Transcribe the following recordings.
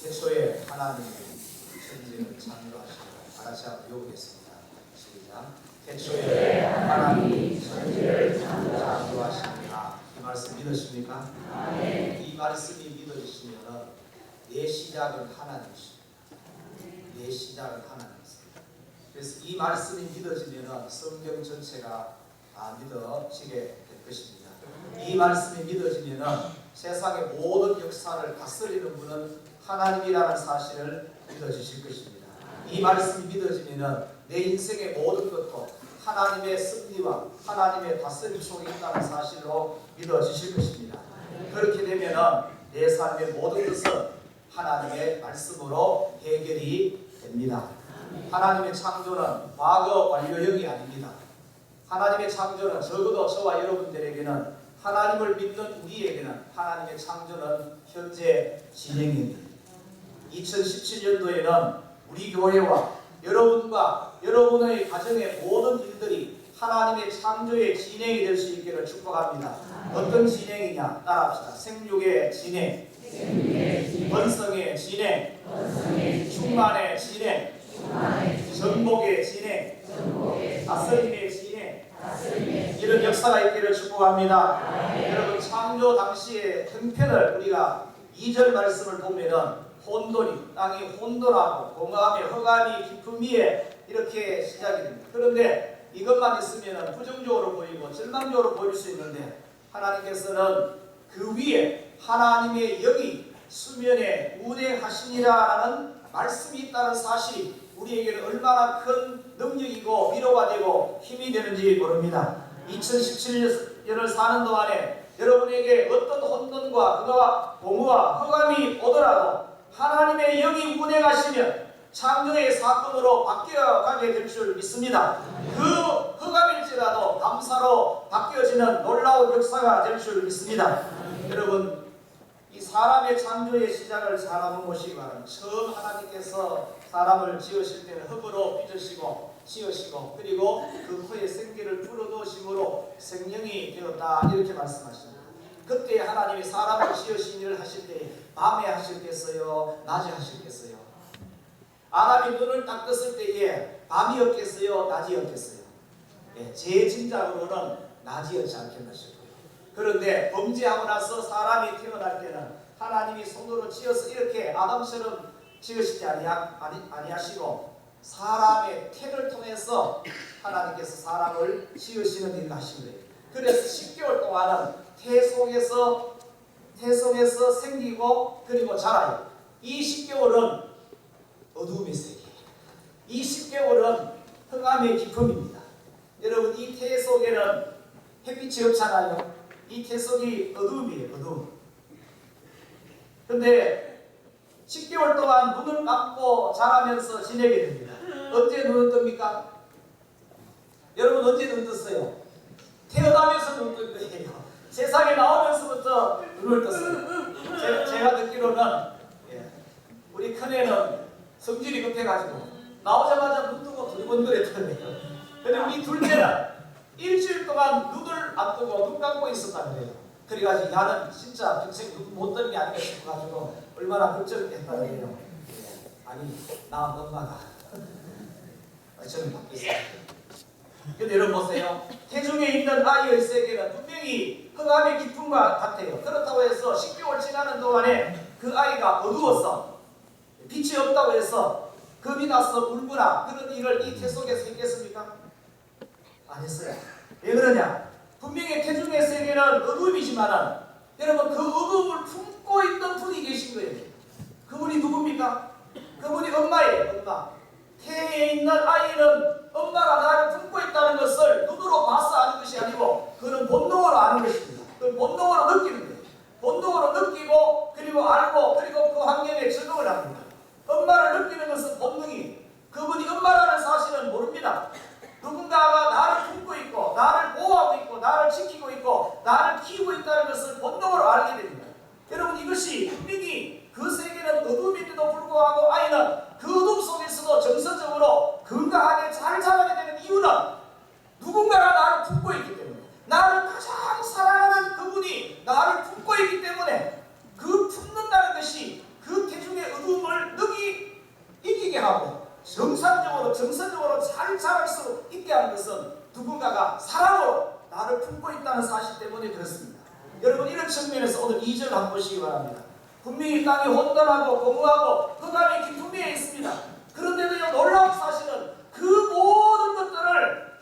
태초에 하나님이 천지를 창조하시고 다 같이 한번 읽어보겠습니다. 시작. 태초에 하나님이 천지를 창조하시니라. 이 말씀 믿으십니까? 아멘. 이 말씀이 믿어지시면 내 시작은 하나님이십니다. 내 시작은 하나님이십니다. 그래서 이 말씀이 믿어지면 성경 전체가 다 믿어지게 될 것입니다. 이 말씀이 믿어지면 세상의 모든 역사를 다스리는 분은 하나님이라는 사실을 믿어주실 것입니다. 이 말씀이 믿어지면 내 인생의 모든 것도 하나님의 승리와 하나님의 다스림 속에 있다는 사실로 믿어주실 것입니다. 그렇게 되면 내 삶의 모든 것은 하나님의 말씀으로 해결이 됩니다. 하나님의 창조는 과거 완료형이 아닙니다. 하나님의 창조는 적어도 저와 여러분들에게는 하나님을 믿는 우리에게는 하나님의 창조는 현재 진행입니다. 2017년도에는 우리 교회와 여러분과 여러분의 가정의 모든 일들이 하나님의 창조의 진행이 될 수 있기를 축복합니다. 어떤 진행이냐? 따라합시다. 생육의 진행, 번성의 진행, 충만의 진행, 정복의 진행, 다스림의 진행, 이런 역사가 있기를 축복합니다. 여러분, 창조 당시의 형편을 우리가 2절 말씀을 보면은 혼돈이, 땅이 혼돈하고 공허함에 흑암이 깊음 위에 이렇게 시작이 됩니다. 그런데 이것만 있으면 부정적으로 보이고 절망적으로 보일 수 있는데 하나님께서는 그 위에 하나님의 영이 수면에 운행하시니라는 말씀이 있다는 사실이 우리에게는 얼마나 큰 능력이고 위로가 되고 힘이 되는지 모릅니다. 2017년을 사는 동안에 여러분에게 어떤 혼돈과 그와 공허와 흑암이 오더라도 하나님의 영이 운행하시면 창조의 사건으로 바뀌어가게 될 줄 믿습니다. 그 흑암일지라도 감사로 바뀌어지는 놀라운 역사가 될 줄 믿습니다. 여러분, 이 사람의 창조의 시작을 잘 한번 보시기 바랍니다. 처음 하나님께서 사람을 지으실 때는 흙으로 빚으시고 지으시고 그리고 그 후에 생기를 불어넣으심으로 생명이 되었다 이렇게 말씀하십니다. 그때 하나님이 사람을 지으신 일을 하실 때 밤에 하셨겠어요? 낮에 하셨겠어요? 아담이 눈을 딱 떴을 때에 밤이었겠어요? 낮이었겠어요? 예, 제 짐작으로는 낮이었지 않겠나 싶어요. 그런데 범죄하고 나서 사람이 태어날 때는 하나님이 손으로 지어서 이렇게 아담처럼 지으시지 아니하시고 사람의 태를 통해서 하나님께서 사람을 지으시는 일을 하신 거예요. 그래서 10개월 동안은 태 속에서 생기고 그리고 자라요. 이 10개월은 어두움의 세계예요. 이 10개월은 흑암의 깊음입니다. 여러분, 이 태 속에는 햇빛이 없잖아요. 이 태 속이 어두움이에요. 어두움. 근데 10개월 동안 눈을 감고 자라면서 지내게 됩니다. 언제 눈을 뜹니까? 여러분, 언제 눈 떴어요? 태어나면서 눈 뜬 거예요. 세상에 나오면서부터 눈을 떴어요. 제가 듣기로는 우리 큰애는 성질이 급해가지고 나오자마자 눈 뜨고 들번들했더래요. 근데 우리 둘째는 일주일 동안 눈을 안 뜨고 눈 감고 있었다는 거예요. 그래가지고 나는 진짜 평생 눈 못 뜨는 게 아닌가 싶어가지고 얼마나 걱정을 했다는 거예요. 아니, 나 엄마가 저는 바뀌었어요. 근데 여러분 보세요. 태중에 있는 아이의 세계는 분명히 흑암의 깊음과 같아요. 그렇다고 해서 10개월 지나는 동안에 그 아이가 어두워서 빛이 없다고 해서 겁이 나서 울거나 그런 일을 이 태 속에서 했겠습니까? 안 했어요. 왜 그러냐? 분명히 태중의 세계는 어둠이지만 여러분, 그 어둠을 품고 있는 분이 계신 거예요. 그분이 누굽니까? 그분이 엄마예요. 엄마. 태에 있는 아이는 엄마가 나를 품고 있다는 것을 눈으로 봐서 아는 것이 아니고 그는 본능으로 아는 것입니다. 그 본능으로 느끼는 거예요. 본능으로 느끼고 그리고 알고 그리고 그 환경에 적응을 합니다. 엄마를 느끼는 것은 본능이, 그분이 엄마라는 사실은 모릅니다. 누군가가 나를 품고 있고 나를 보호하고 있고 나를 지키고 있고 나를 키우고 있다는 것을 본능으로 알게 됩니다. 여러분, 이것이 분명히 그 세계는 어둠인데도 불구하고 아이는 그 어둠 속에서도 정서적으로 건강하게 잘 자라게 되는 이유는 누군가가 나를 품고 있기 때문에, 나를 가장 사랑하는 그분이 나를 품고 있기 때문에 그 품는다는 것이 그 태중의 어두움을 누군가가 사랑으로 나를 품고 있다는 사실 때문에 그렇습니다. 여러분, 이런 측면에서 오늘 2절 한번 보시기 바랍니다. 분명히 땅이 혼돈하고 공허하고 흑암의 깊음에 있습니다. 그런데도요, 놀라운 사실은 그 모든 것들을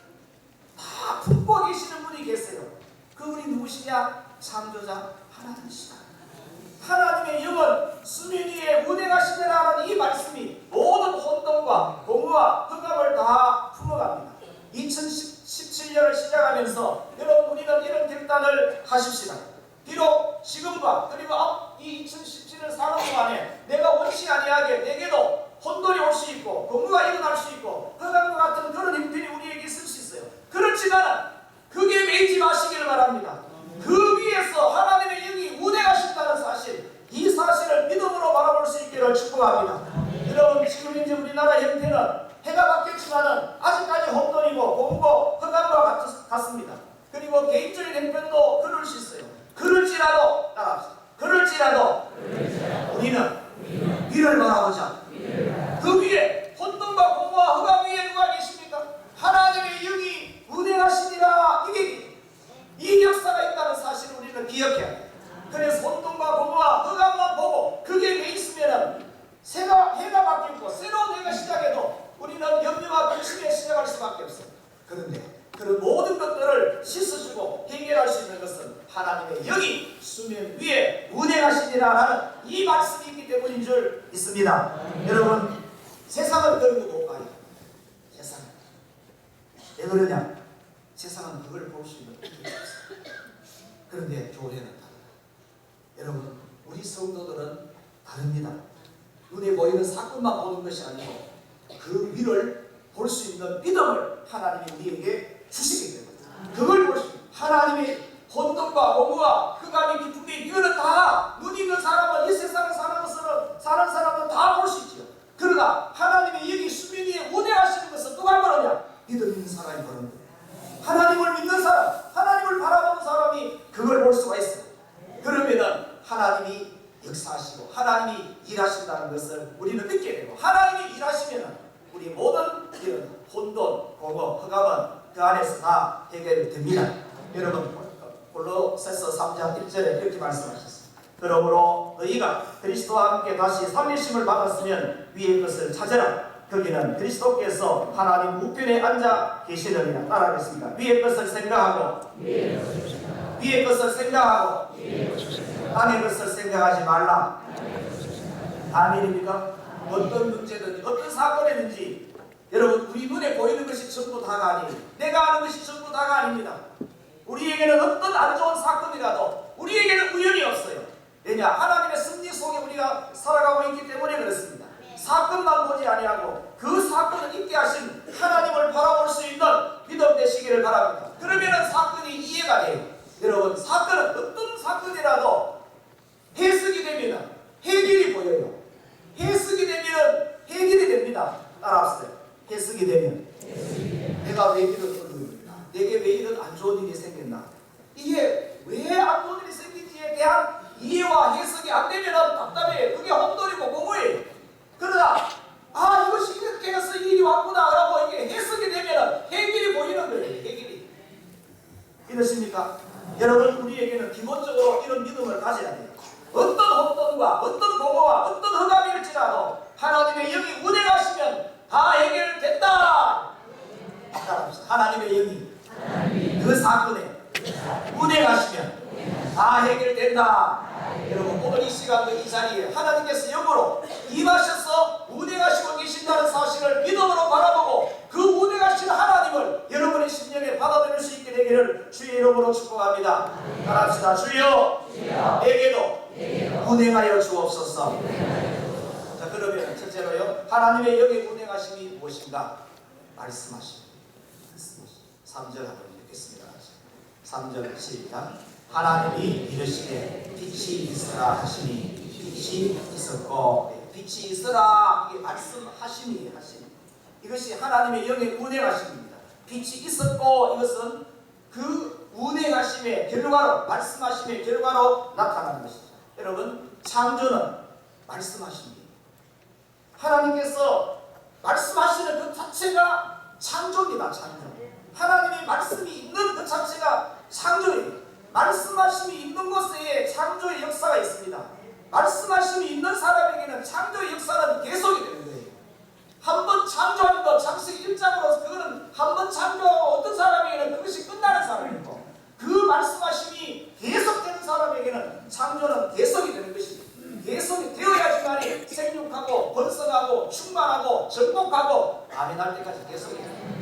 다 품고 계시는 분이 계세요. 그분이 누구시냐? 창조자 하나님이시다. 하나님의 영은 수면 위에 운행하시느라는 이 말씀이 모든 혼돈과 공허와 흑암을 다 품어갑니다. 2017년을 시작하면서 여러분, 우리는 이런 결단을 하십시다. 비록 지금과 그리고 이 2017년 사는 동안에 내가 원치 아니하게 내게도 혼돈이 올 수 있고 공허가 일어날 수 있고 흑암과 같은 그런 형편이 우리에게 있을 수 있어요. 그렇지만 그게 매이지 마시기를 바랍니다. 그 위에서 하나님의 영이 운행하신다는 사실, 이 사실을 믿음으로 바라볼 수 있기를 축복합니다. 여러분, 지금 이제 우리나라 형태는 해가 바뀌었지만은 아직까지 혼돈이고 공고 흑암과 같습니다. 그리고 개인적인 형편도 그럴 수 있어요. 그럴지라도 따라합시다. 그럴지라도 우리는 위를 바라보자. 그 위에 혼돈과 공고와 흑암 위에 누가 계십니까? 하나님의 영이 운행하시니라. 이 역사가 있다는 사실을 우리는 기억해야 돼요. 그래서 혼돈과 공고와 흑암만 보고 그게 돼 있으면은 해가 바뀌고 새로운 해가 시작해도 우리는 염려와 근심에 시작할 수밖에 없어요. 그런데 그런 모든 것들을 씻어주고 해결할 수 있는 것은 하나님의 영이 수면 위에 운행하시니라라는 이 말씀이 있기 때문인 줄 믿습니다. 여러분, 세상은 그런 거 못 봐요. 세상은. 왜 그러냐? 세상은 그걸 볼 수 있는 힘이 없어요. 그런데 교회는 다르다. 여러분, 우리 성도들은 다릅니다. 눈에 보이는 사건만 보는 것이 아니고 그 위를 볼 수 있는 믿음을 하나님이 우리에게 주시게 됩니다. 그걸 볼 수 있는 하나님의 혼돈과 공허와 흑암의 깊음이 이거는 다 눈 있는 사람은 이 세상을 사는 사람은 다 볼 수 있죠. 그러나 하나님의 영이 수면 위에 운행하시는 것은 누가 보느냐? 믿음 있는 사람이 보는 거예요. 하나님을 믿는 사람, 하나님을 바라보는 사람이 그걸 볼 수가 있어요. 그러면은 하나님이 역사하시고 하나님이 일하신다는 것을 우리는 믿게 되고, 하나님이 일하시면은 우리 모든 이런 혼돈, 공허, 흑암은 그 안에서 다 해결됩니다. 여러분, 골로새서 3장 1절에 이렇게 말씀하셨습니다. 그러므로 너희가 그리스도와 함께 다시 살리심을 받았으면 위의 것을 찾으라. 거기는 그리스도께서 하나님 우편에 앉아 계시느니라. 따라하겠습니다. 위의 것을 생각하고 위의 것을 생각하고 땅의 것을 생각하지 말라. 아멘입니까? 어떤 문제든지 어떤 사건이든지 여러분, 우리 눈에 보이는 것이 전부 다가 아니에요. 내가 아는 것이 전부 다가 아닙니다. 우리에게는 어떤 안 좋은 사건이라도 우리에게는 우연이 없어요. 왜냐? 하나님의 섭리 속에 우리가 살아가고 있기 때문에 그렇습니다. 사건만 보지 아니하고 그 사건을 있게 하신 하나님을 바라볼 수 있는 믿음 되시기를 바랍니다. 그러면은 사건이 이해가 돼요. 여러분, 사건은 어떤 사건이라도 해석이 되면 해결이 보여요. 해석이 되면 해결이 됩니다. 따라하세요. 해석이 되면 내가 왜 이런 일을 내게 왜 이런 안 좋은 일이 생겼나? 이게 왜 안 좋은 일이 생긴지에 대한 이해와 해석이 안 되면 답답해. 그게 혼돈이고 공허해요. 그러나 이것이 이렇게 해서 일이 왔구나 라고 이게 해석이 되면 해결이 보이는 거예요. 해결이. 이렇습니까? 여러분, 우리에게는 기본적으로 이런 믿음을 가져야 돼요. 어떤 혼돈과 어떤 공허와 어떤 흑암일지라도 하나님의 영이 운행하시면 다 해결된다. 하나님의 영이 그 사건에 운행하시면 다 해결된다. 여러분, 오늘 이 시간도 이 자리에 하나님께서 영으로 임하셔서 운행하시고 계신다는 사실을 믿음으로 바라보고 그 운행하시는 하나님을 여러분의 심령에 받아들일 수 있게 되기를 주의 이름으로 축복합니다. 따라합시다. 주여, 내게도 운행하여 주옵소서. 자, 그러면 첫째로요, 하나님의 영의 운행하심이 무엇인가? 말씀하십니다. 3절 한번 읽겠습니다. 3절 시작. 하나님이 이르시되 빛이 있으라 하시니 빛이 있었고, 빛이 있으라, 이게 말씀하심이 하심. 이것이 하나님의 영의 운행하심입니다. 빛이 있었고, 이것은 그 운행하심의 결과로, 말씀하심의 결과로 나타나는 것입니다. 여러분, 창조는 말씀하십니다. 하나님께서 말씀하시는 그 자체가 창조입니다. 창조. 하나님의 말씀이 있는 그 자체가 창조예요. 말씀하심이 있는 곳에 창조의 역사가 있습니다. 말씀하심이 있는 사람에게는 창조의 역사는 계속이 되는 거예요. 한번 창조한 것, 창세기 1장으로 그거는 한번 창조하고 어떤 사람에게는 그것이 끝나는 사람이고, 그 말씀하심이 계속되는 사람에게는 창조는 계속이 되는 것입니다. 계속이 되어야지만 생육하고 번성하고 충만하고 정복하고 아멘할 때까지 계속이 됩니다.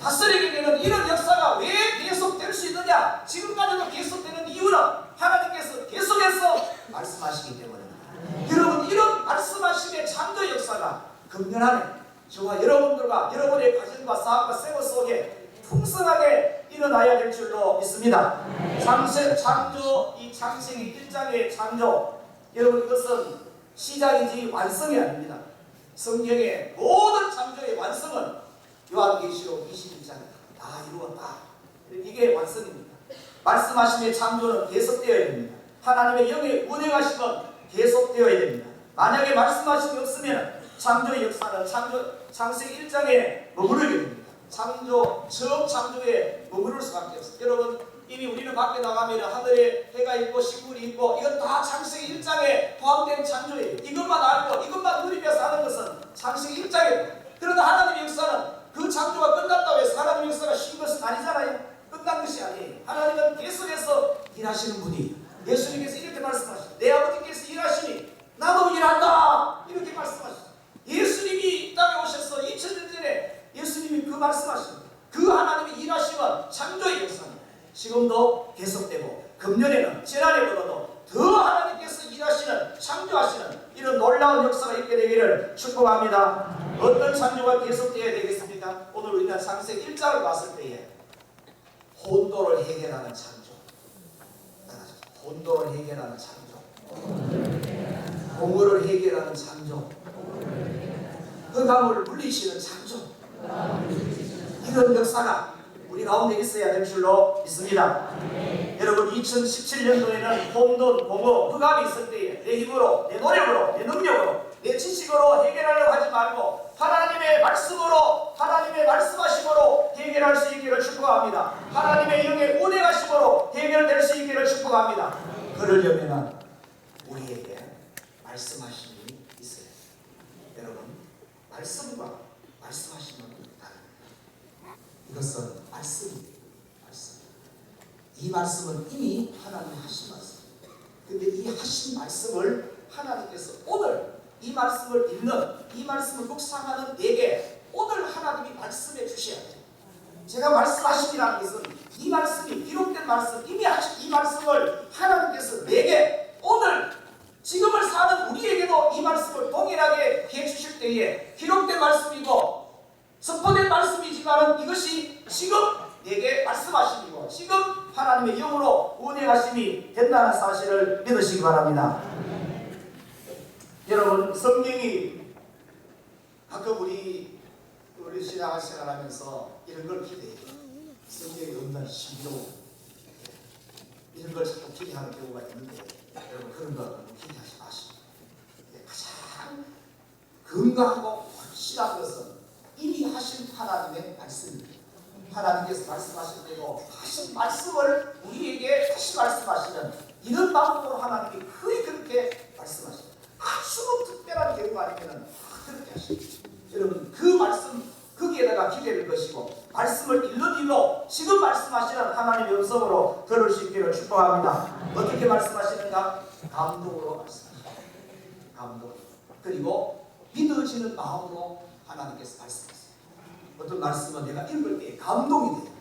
다스리게 되는 이런 역사가 왜 계속될 수 있느냐? 지금까지도 계속되는 이유는 하나님께서 계속해서 말씀하시기 때문입니다. 여러분, 이런 말씀하심의 창조 역사가 금년 안에 저와 여러분들과 여러분의 가정과 사업과 생활 속에 풍성하게 일어나야 될 줄로 믿습니다. 창조, 이 창세기 1장의 창조, 여러분, 이것은 시작이지 완성이 아닙니다. 성경의 모든 창조의 완성은 요한계시록 21장에 다 이루었다. 이게 완성입니다. 말씀하심의 창조는 계속되어야 됩니다. 하나님의 영의 운행하심은 계속되어야 됩니다. 만약에 말씀하심이 없으면 창조의 역사는 창세기 1장에 머무르게 됩니다. 처음 창조에 머무를 수밖에 없습니다. 여러분, 이미 우리는 밖에 나가면 하늘에 해가 있고 식물이 있고 이건 다 창세기 1장에 포함된 창조예요. 이것만 알고 이것만 누리면서 하는 것은 창세기 1장이에요. 그러나 하나님의 역사는 그 창조가 끝났다고 해서 하나님의 역사가 쉰 것은 아니잖아요. 끝난 것이 아니에요. 하나님은 계속해서 일하시는 분이, 예수님께서 이렇게 말씀하시죠. 내 아버지께서 일하시니 나도 일한다, 이렇게 말씀하시죠. 예수님이 이 땅에 오셔서 2000년 전에 예수님이 그 말씀하십니다. 그 하나님의 일하심은 창조의 역사입니다. 지금도 계속되고 금년에는 지난해보다도 더 하나님께서 일하시는, 창조하시는 이런 놀라운 역사가 있게 되기를 축복합니다. 어떤 창조가 계속되어야 되겠습니까? 오늘 우리가 창세기 1장을 봤을 때에 혼돈을 해결하는 창조, 혼돈을 해결하는 창조, 공허를 해결하는 창조, 흑암을 물리시는 창조, 이런 역사가 우리 가운데 있어야 될 줄로 믿습니다. 여러분, 2017년도에는 혼돈, 공허, 흑암이 있을 때에 내 힘으로, 내 노력으로, 내 능력으로, 내 지식으로 해결하려고 하지 말고 하나님의 말씀으로, 하나님의 말씀하심으로 해결할 수 있기를 축복합니다. 하나님의 영의 운행하심으로 해결될 수 있기를 축복합니다. 그러려면 우리에게 말씀하심이 있어요. 여러분, 말씀과 말씀하심은 다릅니다. 이것은 말씀입니다. 말씀. 이 말씀은 이미 하나님이 하신 말씀입니다. 그런데 이 하신 말씀을 하나님께서 오늘 이 말씀을 읽는, 이 말씀을 묵상하는 내게 오늘 하나님이 말씀해 주셔야 돼요. 제가 말씀하심이라는 것은 이 말씀이 기록된 말씀, 이미 하신 이 말씀을 하나님께서 내게 오늘 지금을 사는 우리에게도 이 말씀을 동일하게 해주실 때에 기록된 말씀이고 선포된 말씀이지만 이것이 지금 내게 말씀하심이고 지금 하나님의 영으로 운행하심이 된다는 사실을 믿으시기 바랍니다. 여러분, 성경이 가끔 우리 신앙생활 하면서 이런 걸 기대해요. 성경이 없는 신비로 이런 걸 자꾸 기대하는 경우가 있는데 여러분, 그런 거 기대하지 마시고 가장 건강하고 확실한 것은 이미 하신 하나님의 말씀입니다. 하나님께서 말씀하실 때도 하신 말씀을 우리에게 다시 말씀하시는 이런 방법으로 하나님이 거의 그렇게 말씀하십니다. 아주 특별한 경우가 아니면 그렇게 하십니다. 여러분, 그 말씀 거기에다가 기대를 것이고 말씀을 읽는 일로 지금 말씀하시는 하나님의 음성으로 들을 수 있기를 축복합니다. 어떻게 말씀하시는가? 감동으로 말씀하십니다. 감동. 그리고 믿어지는 마음으로 하나님께서 말씀하세요. 어떤 말씀은 내가 읽을 때 감동이 돼요.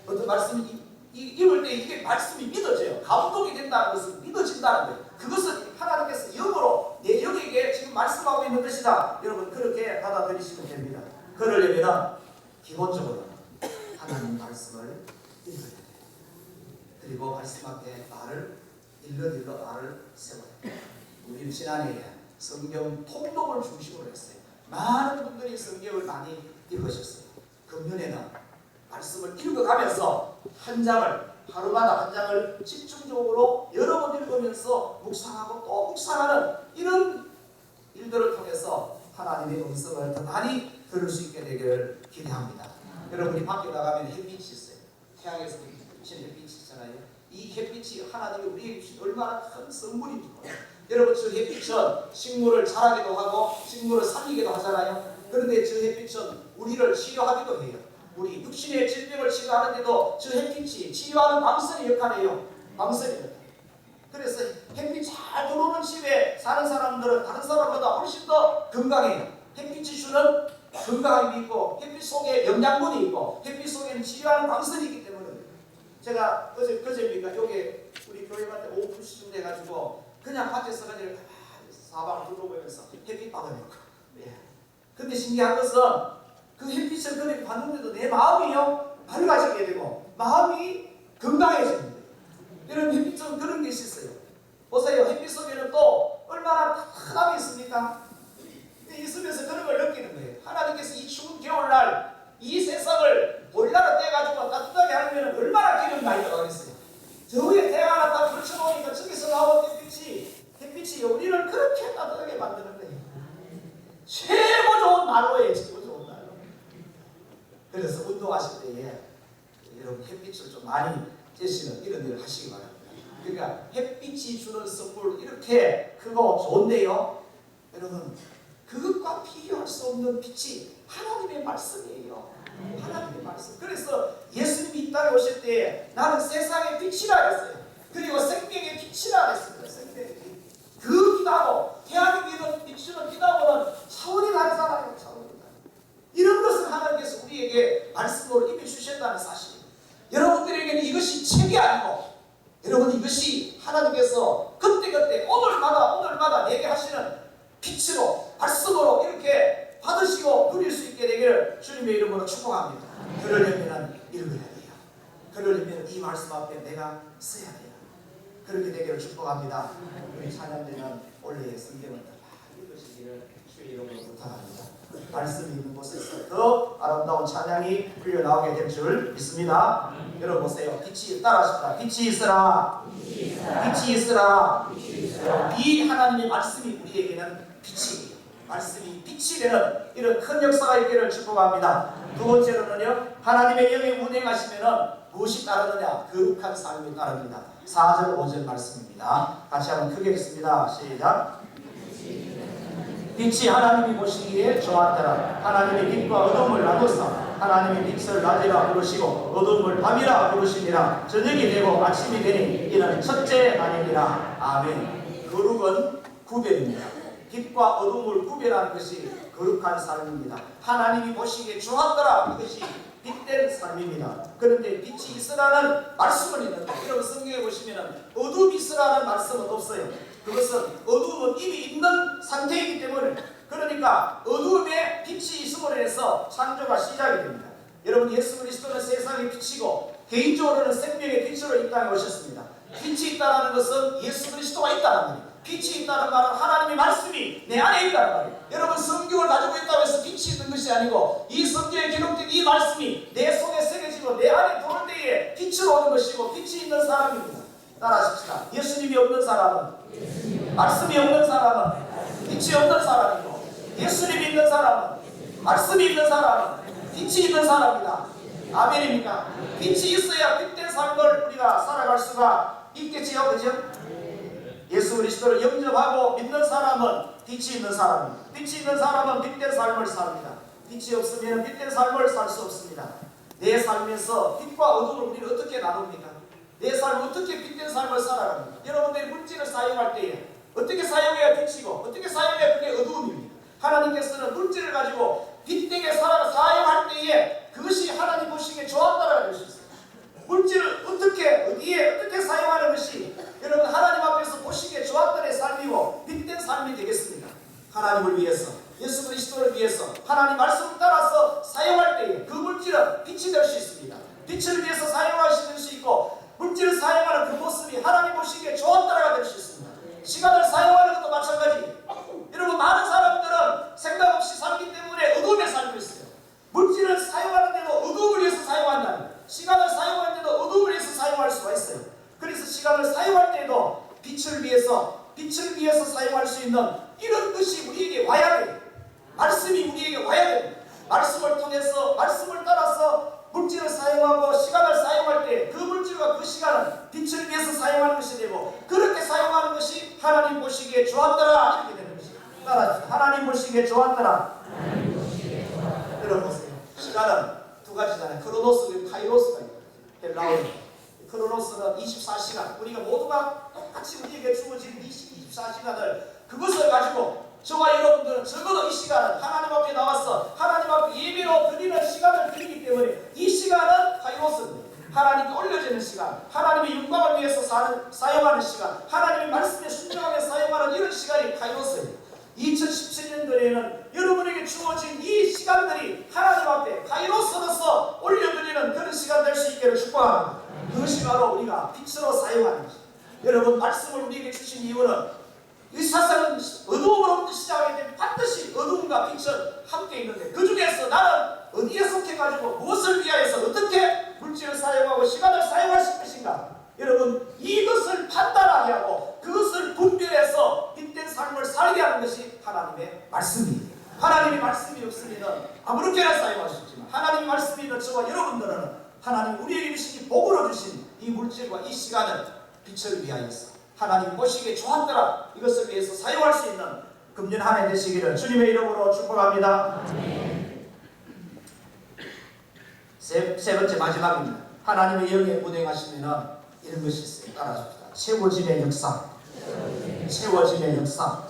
어떤 말씀이 읽을 때 이게 말씀이 믿어져요. 감동이 된다는 것은 믿어진다는 거예요. 그것은 하나님께서 영으로 내 영에게 지금 말씀하고 있는 것이다. 여러분, 그렇게 받아들이시면 됩니다. 그러려면 기본적으로 하나님 말씀을 읽어야 돼요. 그리고 말씀 앞에 나를 읽는 일로 나를 세워야 돼요. 우리는 지난해에 성경 통독을 중심으로 했어요. 많은 분들이 성경을 많이 읽으셨어요. 금년에는 말씀을 읽어가면서 한 장을, 하루마다 한 장을 집중적으로 여러 번 읽으면서 묵상하고 또 묵상하는 이런 일들을 통해서 하나님의 음성을 더 많이 들을 수 있게 되기를 기대합니다. 여러분이 밖에 나가면 햇빛이 있어요. 태양에서 비치는 햇빛이 있잖아요. 이 햇빛이 하나님이 우리에게 주신 얼마나 큰 선물인지 몰라요. 여러분 저 햇빛은 식물을 자라기도 하고 식물을 살리기도 하잖아요. 그런데 저 햇빛은 우리를 치료하기도 해요. 우리 육신의 질병을 치료하는데도 저 햇빛이 치료하는 방선의 역할이에요. 방선의 역할. 그래서 햇빛 잘 들어오는 집에 사는 사람들은 다른 사람보다 훨씬 더 건강해요. 햇빛이 주는 건강함이 있고 햇빛 속에 영양분이 있고 햇빛 속에는 치료하는 방선이 있기 때문에 제가 그제입니까 여기 우리 교회 갈 때 오후 2시쯤 돼가지고 그냥 밭에서 그냥 사방을 둘러보면서 햇빛 받아냈고 근데 신기한 것은 그 햇빛을 그렇게 받는데도 내 마음이요 밝아지게 되고 마음이 건강해집니다. 이런 햇빛은 그런 게 있어요. 보세요. 햇빛 속에는 또 얼마나 따뜻함이 있습니까? 있으면서 그런 걸 느끼는 거예요. 하나님께서 이 추운 겨울날 이 세상을 보일러로 떼가지고 따뜻하게 하려면 얼마나 기름 많이 들어가겠어요. 저 위에 태양 하나 딱 걸쳐놓으니까 저기서 나오는 햇빛이 우리를 그렇게 따뜻하게 만드는 거예요. 최고 좋은 난로예요. 최고 좋은 난로. 그래서 운동하실 때에 여러분 햇빛을 좀 많이 쬐시는 이런 일을 하시기 바랍니다. 그러니까 햇빛이 주는 선물 이렇게 크고 좋은데요. 여러분 그것과 비교할 수 없는 빛이 하나님의 말씀이에요. 하나님의 말씀. 그래서 예수님이 이 땅에 오실 때 나는 세상의 빛이라 했어요. 그리고 생명의 빛이라 했습니다. 생명의 빛. 그 빛하고 태양이 비추는 빛하고는 차원이 다른 사람이에요. 차원이 다른. 이런 것을 하나님께서 우리에게 말씀으로 이미 주셨다는 사실. 여러분들에게는 이것이 책이 아니고 여러분 이것이 하나님께서 그때그때 오늘마다 내게 하시는 빛으로 말씀으로 이렇게 받으시고 누릴 수 있게 되기를 주님의 이름으로 축복합니다. 그러려면 읽어야 돼요. 그러려면 이 말씀 앞에 내가 써야 돼요. 그렇게 되기를 축복합니다. 우리 찬양대는 원래 성경을 다 읽으시기를 주의 이름으로 부탁합니다. 말씀이 있는 곳에서 더 아름다운 찬양이 흘려나오게 될 줄 믿습니다. 여러분 보세요. 빛이 따라하십니다. 빛이 있으라. 빛이 있으라. 이 하나님의 말씀이 우리에게는 빛이에요. 말씀이 빛이 되는 이런 큰 역사가 있기를 축복합니다. 두 번째로는요. 하나님의 영에 운행하시면 무엇이 따르느냐? 거룩한 삶이 따릅니다. 4절 5절 말씀입니다. 같이 한번 크게 읽습니다. 시작. 빛이 하나님이 보시기에 좋았더라. 하나님의 빛과 어둠을 나누사 하나님의 빛을 낮이라 부르시고 어둠을 밤이라 부르시니라. 저녁이 되고 아침이 되니 이는 첫째 아니니라. 아멘. 거룩은 구별입니다. 빛과 어둠을 구별하는 것이 거룩한 삶입니다. 하나님이 보시기에 좋았더라. 이것이 빛된 삶입니다. 그런데 빛이 있으라는 말씀은 있는데 여러분 성경에 보시면 어둠이 있으라는 말씀은 없어요. 그것은 어둠은 이미 있는 상태이기 때문에 그러니까 어둠에 빛이 있음으로 해서 창조가 시작이 됩니다. 여러분 예수 그리스도는 세상의 빛이고 개인적으로는 생명의 빛으로 이 땅에 오셨습니다. 빛이 있다는 것은 예수 그리스도가 있다는 말이에요. 빛이 있다는 말은 하나님의 말씀이 내 안에 있다는 말이에요. 여러분 성경을 가지고 있다고 해서 빛이 있는 것이 아니고 이 성경에 기록된 이 말씀이 내 속에 새겨지고 내 안에 들어올 때에 빛으로 오는 것이고 빛이 있는 사람입니다. 따라하십시다. 예수님이 없는 사람은 말씀이 없는 사람은 빛이 없는 사람이고 예수님이 있는 사람은 말씀이 있는 사람은 빛이 있는 사람이다. 아멘입니까? 빛이 있어야 빛된 삶을 우리가 살아갈 수가 있겠지요. 그죠? 예수 그리스도를 영접하고 믿는 사람은 빛이 있는 사람입니다. 빛이 있는 사람은 빛된 삶을 삽니다. 빛이 없으면 빛된 삶을 살 수 없습니다. 내 삶에서 빛과 어둠을 우리는 어떻게 나눕니까? 내 삶을 어떻게 빛된 삶을 살아갑니까? 여러분들이 물질을 사용할 때에 어떻게 사용해야 빛이고 어떻게 사용해야 그게 어두움입니까? 하나님께서는 물질을 가지고 빛되게 사용할 때에 그것이 하나님 보시기에 좋았다라고 할 수 있어요. 물질을 어떻게 사용하는 것이 여러분 하나님 앞에서 보시기에 좋았던 삶이고 빛된 삶이 되겠습니다. 하나님을 위해서 예수 그리스도를 위해서 하나님 말씀을 따라서 사용할 때에 그 물질은 빛이 될 수 있습니다. 빛을 위해서 사용하실 수 있고 물질을 사용하는 그 모습이 하나님 보시기에 좋았다라고 될 수 있습니다. 시간을 사용하는 것도 마찬가지. 여러분 많은 사람들은 생각 없이 살기 때문에 어둠에 살고 있어요. 물질을 사용하는데도 어둠을 위해서 사용한다는 시간을 사용하는데도 어둠을 위해서 사용할 수가 있어요. 그래서 시간을 사용할 때도 빛을 위해서 사용할 수 있는 이런 것이 우리에게 와야 돼요. 말씀이 우리에게 와야 돼요. 말씀을 통해서 말씀을 따라서 사용하고 시간을 사용할 때 그 물질과 그 시간은 빛을 위해서 사용하는 것이 되고, 그렇게 사용하는 것이 하나님 보시기에 좋았더라 이렇게 되는 것입니다. 따라합시다. 하나님 보시기에 좋았더라. 들어보세요. 시간은 두 가지잖아요. 크로노스, 카이로스가 있고, 헬라어로 크로노스는 24시간, 우리가 모두가 똑같이 우리에게 주어진 24시간을 그것을 가지고 저와 여러분들은 적어도 이 시간은 하나님 앞에 나와서 하나님 앞에 예배로 드리는 시간을 드리기 때문에 이 시간은 카이로스입니다. 하나님께 올려지는 시간, 하나님의 영광을 위해서 사용하는 시간, 하나님의 말씀에 순종하며 사용하는 이런 시간이 카이로스예요. 2017년도에는 여러분에게 주어진 이 시간들이 하나님 앞에 카이로스로서 올려드리는 그런 시간 될 수 있기를 축복합니다. 그것이 바로 우리가 빛으로 사용하는 것입니다. 여러분, 말씀을 우리에게 주신 이유는 이 세상은 어두움으로부터 시작하게 되면 반드시 어두움과 빛은 함께 있는데, 그 중에서 나는 어디에 속해가지고 무엇을 위하여서 어떻게 물질을 사용하고 시간을 사용하실 것인가, 여러분 이것을 판단하게 하고 그것을 분별해서 빛된 삶을 살게 하는 것이 하나님의 말씀입니다. 하나님의 말씀이 없으면 아무렇게나 사용할 수 있지만 하나님의 말씀이 있는 저와 여러분들은 하나님 우리에게 주신 복으로 주신 이 물질과 이 시간을 빛을 위하여서 하나님 보시기에 좋았더라 이것을 위해서 사용할 수 있는 금년 한 해 되시기를 주님의 이름으로 축복합니다. 세 번째 마지막입니다. 하나님의 영에 운행하시면 이런 것이 있어요. 따라줍시다. 채워짐의 역사. 채워짐의 역사.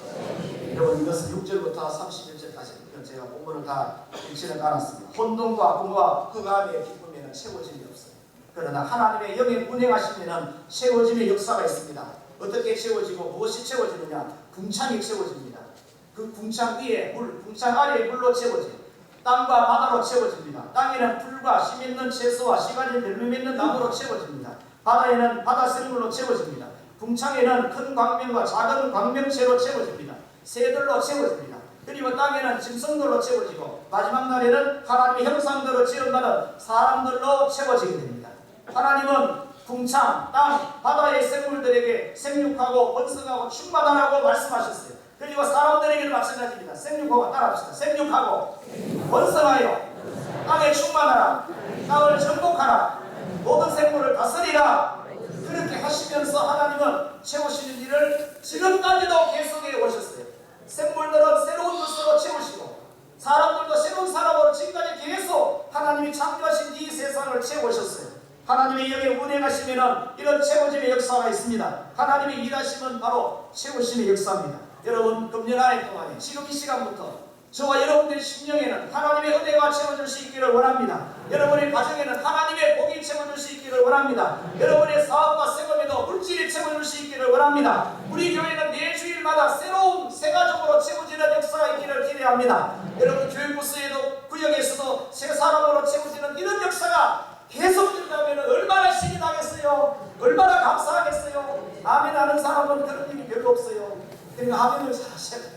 여러분, 이것은 6절부터 31절까지 제가 본문을 다 일치를 깔았습니다. 혼돈과 공과 흑암의 기쁨에는 채워짐이 없어요. 그러나 하나님의 영에 운행하시면 채워짐의 역사가 있습니다. 어떻게 채워지고 무엇이 채워지느냐? 궁창이 채워집니다. 그 궁창 위에 물, 궁창 아래에 물로 채워져요. 땅과 바다로 채워집니다. 땅에는 풀과 씨 맺는 채소와 씨가지 열매 맺는 나무로 채워집니다. 바다에는 바다 생물로 채워집니다. 궁창에는 큰 광명과 작은 광명체로 채워집니다. 새들로 채워집니다. 그리고 땅에는 짐승들로 채워지고 마지막 날에는 하나님의 형상대로 지음받은 사람들로 채워지게 됩니다. 하나님은 궁창, 땅, 바다의 생물들에게 생육하고 번성하고 충만하라고 말씀하셨어요. 그리고 사람들에게도 마찬가지입니다. 생육하고, 따라합시다. 생육하고 번성하여 땅에 충만하라, 땅을 정복하라, 모든 생물을 다스리라. 그렇게 하시면서 하나님은 채우시는 일을 지금까지도 계속해 오셨어요. 생물들은 새로운 것으로 채우시고 사람들도 새로운 사람으로 지금까지 계속 하나님이 창조하신 이 세상을 채우셨어요. 하나님의 영에 운행하시면 이런 채워짐의 역사가 있습니다. 하나님의 일하심은 바로 채우심의 역사입니다. 여러분, 금년 한 해 동안에 지금 이 시간부터 저와 여러분들의 심령에는 하나님의 은혜가 채워줄 수 있기를 원합니다. 여러분의 가정에는 하나님의 복이 채워줄 수 있기를 원합니다. 여러분의 사업과 생업에도 물질이 채워줄 수 있기를 원합니다. 우리 교회는 매 주일마다 새로운 새가족으로 채워지는 역사가 있기를 기대합니다. 여러분, 교육부서에도 구역에서도 새 사람으로 채워지는 이런 역사가 계속된다면 얼마나 신이 나겠어요? 얼마나 감사하겠어요? 아멘 하는 사람은 그런 일이 별로 없어요. 그러니까 아멘을 잘 하셔야 돼요.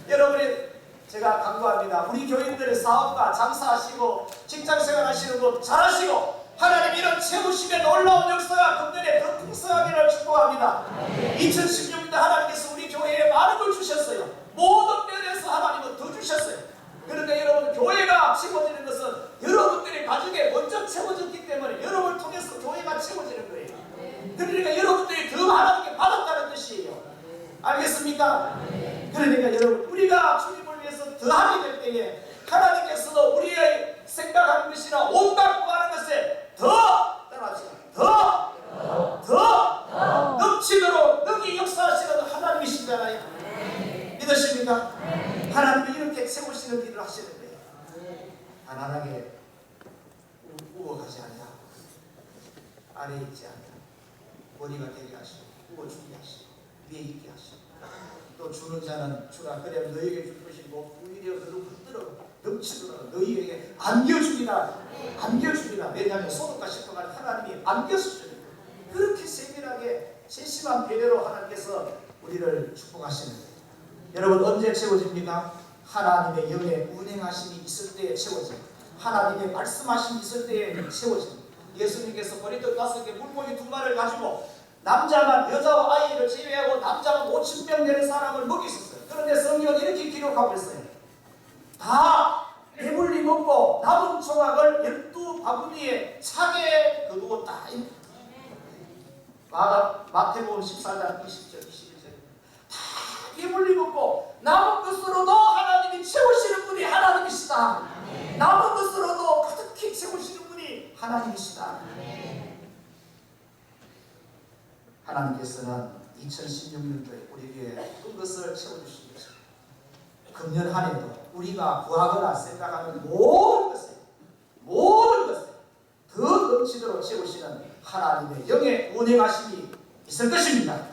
여러분이, 제가 강구합니다. 우리 교인들의 사업과 장사하시고 직장생활 하시는 것 잘하시고 하나님 이런 채우심에 놀라운 역사가 금년에 더 풍성하기를 축복합니다. 2016년도 하나님께서 우리 교회에 많은 걸 주셨어요. 모든 면에서 하나님은 더 주셨어요. 그런데 여러분, 교회가 채워지는 것은 여러분들의 가정에 먼저 채워졌기 때문에 여러분을 통해서 교회가 채워지는 거예요. 그러니까 여러분들이 더 하나님께 받았다는 뜻이에요. 알겠습니까? 그러니까 여러분, 우리가 주님을 위해서 더하게 될 때에 하나님께서도 우리의 생각하는 것이나 온갖 구하는 것에 더 넘치도록 능히 역사하시는 하나님이시잖아요. 믿으십니까? 하나님이 이렇게 세우시는 일을 하시는 거예요. 가난하게 우워가지 않냐, 아래에 있지 않냐, 머리가 되게 하시고 우워주게 하시고 위에 있게 하시고, 또 주는 자는 주라, 그래 너희에게 줄 것이고 오히려 너를 흔들어 넘치도록 너희에게 안겨주리라. 왜냐하면 소득과 십자가를 하나님이 안겨주시는 거예요. 그렇게 세밀하게 세심한 배려로 하나님께서 우리를 축복하시는 거예요. 여러분, 언제 채워집니까? 하나님의 영에 운행하심이 있을 때에 채워집니다. 하나님의 말씀하심이 있을 때에 채워집니다. 예수님께서 버리떡 5개 물고기 2마리를 가지고 남자만, 여자와 아이를 제외하고 남자만 5,000명 되는 사람을 먹이셨어요. 그런데 성경은 이렇게 기록하고 있어요. 다 배불리 먹고 남은 조각을 12 바구니에 차게 거두었다. 마태복음 14장 20절 21절 다 배불리 먹고 남은 것으로도 하나님이 채우시는 분이 하나님이시다. 남은 것으로도 가득히 채우시는 분이 하나님이시다. 하나님께서는 2016년도에 우리에게 모든 것을 채워주신 것입니다. 금년 한 해도 우리가 구하거나 생각하는 모든 것에 더 넘치도록 채우시는 하나님의 영의 운행하심이 있을 것입니다.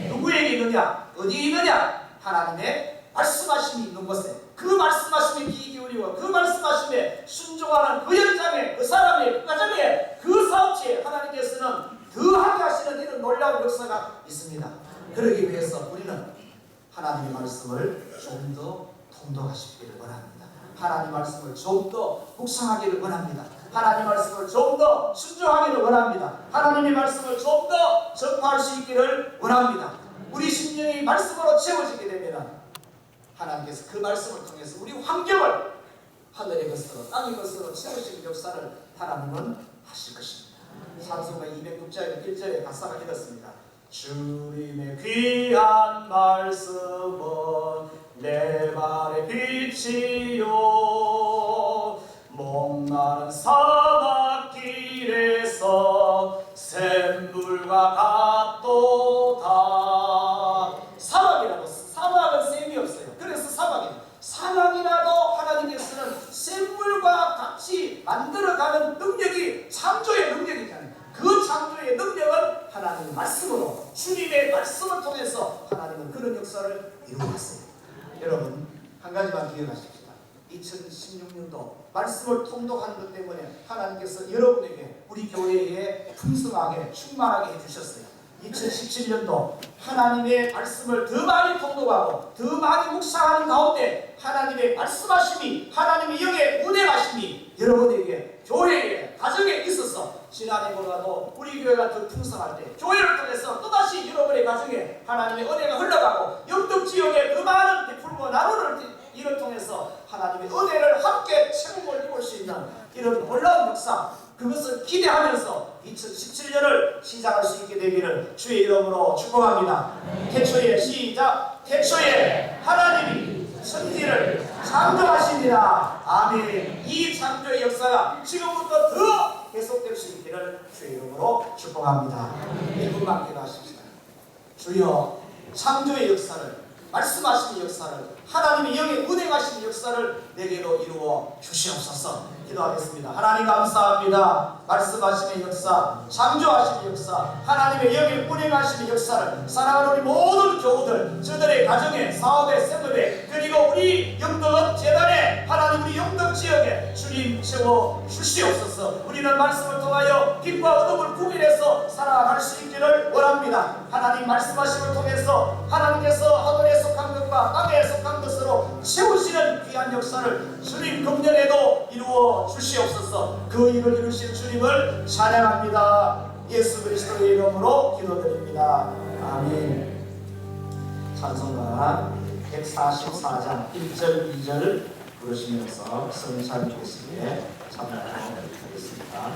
누구에게 있느냐? 어디 있느냐? 하나님의 말씀하심이 있는 곳에, 그 말씀하심에 귀 기울이고 그 말씀하심에 순종하는 그 현장에, 그 사람의, 그 가정에, 그 사업체에 하나님께서는 더하게 하시는 이런 놀라운 역사가 있습니다. 그러기 위해서 우리는 하나님의 말씀을 좀 더 통독하시기를 원합니다. 하나님 말씀을 좀 더 묵상하기를 원합니다. 하나님 말씀을 좀 더 순종하기를 원합니다. 하나님의 말씀을 좀 더 전파할 수 있기를 원합니다. 우리 심령이 말씀으로 채워지게 되면 하나님께서 그 말씀을 통해서 우리 환경을 하늘의 것으로 땅의 것으로 채우시는 역사를 하나님은 하실 것입니다. 찬송가 206장 1절에 가사가 이렇습니다. 주님의 귀한 말씀은 내 발의 빛이요 목마른 사막길에서 샘물과 같도다. 사막은 샘이 없어요. 그래서 사막이라도 하나님께서는 샘물과 같이 만들어가는 능력이 창조의 능력이잖아요. 그 창조의 능력은 하나님의 말씀으로, 주님의 말씀을 통해서 하나님은 그런 역사를 이루어갔어요. 여러분 한 가지만 기억하십시다. 2016년도 말씀을 통독하는 것 때문에 하나님께서 여러분에게, 우리 교회에 풍성하게 충만하게 해주셨어요. 2017년도 하나님의 말씀을 더 많이 통독하고 더 많이 묵상하는 가운데 하나님의 말씀하심이, 하나님의 영의 운행하심이 여러분에게, 교회에, 가정에 있어서 지난해보다도 우리 교회가 더 풍성할 때 교회를 통해서 또다시 여러분의 가정에 하나님의 은혜가 흘러가고 영덕지역에 더 많은 베풀고 나누는 이를 통해서 하나님의 은혜를 함께 체험을 입을 수 있는 이런 놀라운 역사, 그것을 기대하면서 2017년을 시작할 수 있게 되기를 주의 이름으로 축복합니다. 태초에 시작. 태초에 하나님이 천지를 창조하시니라. 아멘. 이 창조의 역사가 지금부터 더 계속될 수 있기를 주의 이름으로 축복합니다. 1분만 기도하십시다. 주여, 창조의 역사를, 말씀하시는 역사를, 하나님의 영의 운행하시는 역사를 내게로 이루어 주시옵소서. 기도하겠습니다. 하나님 감사합니다. 말씀하시는 역사, 창조하시는 역사, 하나님의 영의 운행하시는 역사를 사랑하는 우리 모든 교우들, 저들의 가정에, 사업에, 생업에, 그리고 우리 영덕 재단에, 하나님 우리 영덕 지역에 주님 채워 주시옵소서. 우리는 말씀을 통하여 빛과 어둠을 구별해서 살아갈 수 있기를 원합니다. 하나님 말씀하심을 통해서 하나님께서 하늘에 속한 것과 땅에 속한 것으로 채우시는 귀한 역사를 주님 금년에도 이루어 주시옵소서. 그 일을 이루실 주님을 찬양합니다. 예수 그리스도의 이름으로 기도드립니다. 아멘. 찬송가 144장 1절 2절 부르시면서 성찬 예수에 참여하도록 하겠습니다.